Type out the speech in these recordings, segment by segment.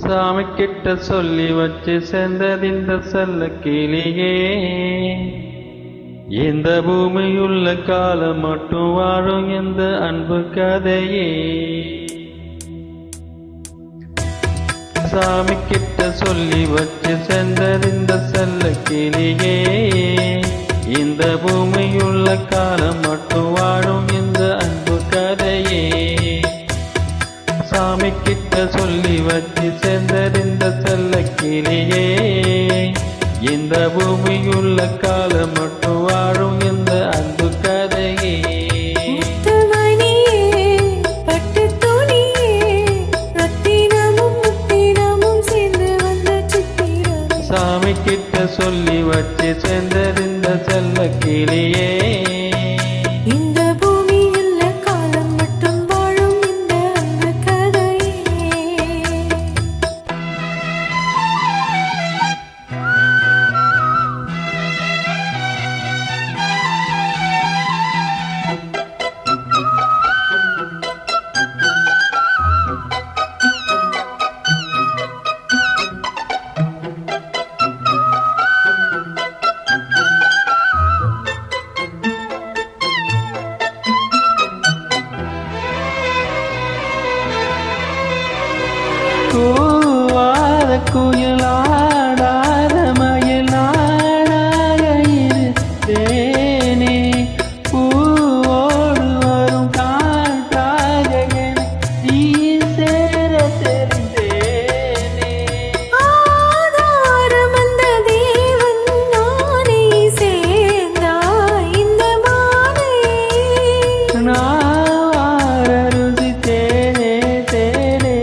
சாமி கிட்ட சொல்லி வச்சு சேர்ந்ததிந்த செல்ல கிளியே, இந்த பூமியுள்ள காலம் மட்டும் வாழும் எந்த அன்பு கதையே. சாமி கிட்ட சொல்லி வச்சு சேர்ந்ததிந்த செல்ல கிளியே, இந்த பூமியுள்ள காலம் மட்டும் வாழும் எந்த அன்பு கதையே. சாமி கிட்ட சொல்லி வச்சு சேர்ந்தறிந்த செல்ல கிளியே, இந்த பூமியுள்ள காலம் மட்டும் வாழும் எந்த அன்பு கதையே. சாமி கிட்ட சொல்லி வச்சு சேர்ந்தறிந்த செல்ல கிளியே, கூவாத குயிலாடாத மயிலாடாக இருந்தேனே, பூவோடு வரும் காற்றாக நீ சேர தெரிந்தேனே. ஆதாரம் அந்த தேவன் நானே சேர்ந்தாய் இந்த மாலை, நான் ருசி தேனே தேனே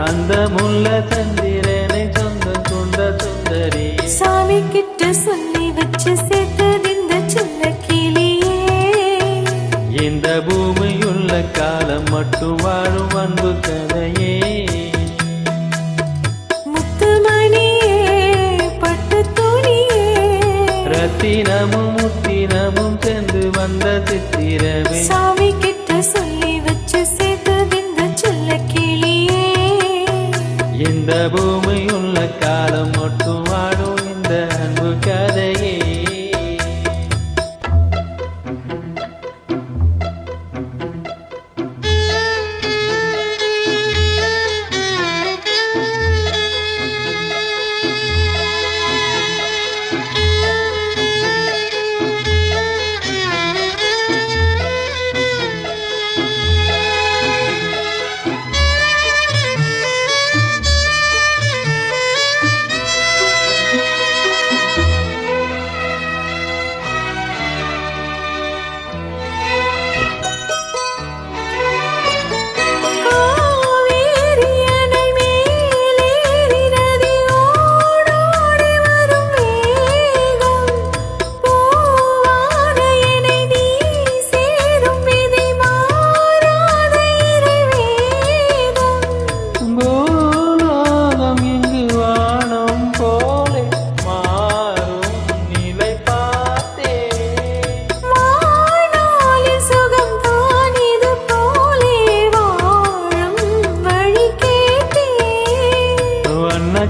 அந்த முல்ல சந்திரனை சொந்தம் கொண்ட சுந்தரி. சாமி கிட்ட சொல்லி வச்சு சேர்த்ததிந்த சின்ன கிளியே, இந்த பூமியுள்ள காலம் மட்டும் வாழும் அன்பு கதையே. முத்துமணியே பட்டு துணியே, ரத்தினமும் முத்தினமும் சேர்ந்து வந்த சித்திரமே. சாமி கிட்ட சொல்லி வச்சு சேர்த்ததிந்த சின்ன கிளியே, இந்த பூமியுள்ள காலம் மட்டும் வாழும் இந்த அன்பு கதையே.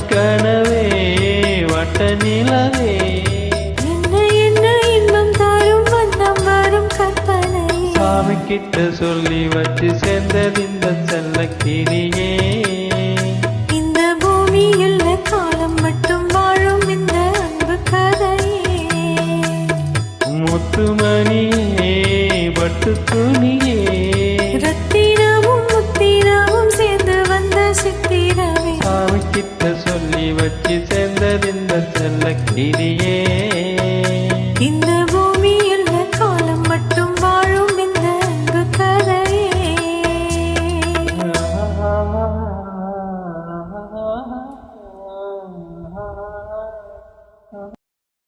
கனவே வட்ட நிலவே, என்ன என்ன இன்பம் தரும் வண்ணம் வரும் கற்பனை. சாமி கிட்ட சொல்லி வச்சு சேர்ந்ததிந்த செல்ல கிளியே, இந்த பூமியில் காலம் மட்டும் வாழும் இந்த அன்பு கதையே. முத்துமணியே பட்டு துணியே, ரத்தினமும் முத்தினமும் சேர்ந்து வந்த சித்திரமே. சாமி கிட்ட சொல்லி வச்சு சேர்ந்ததிந்த செல்ல கிளியே.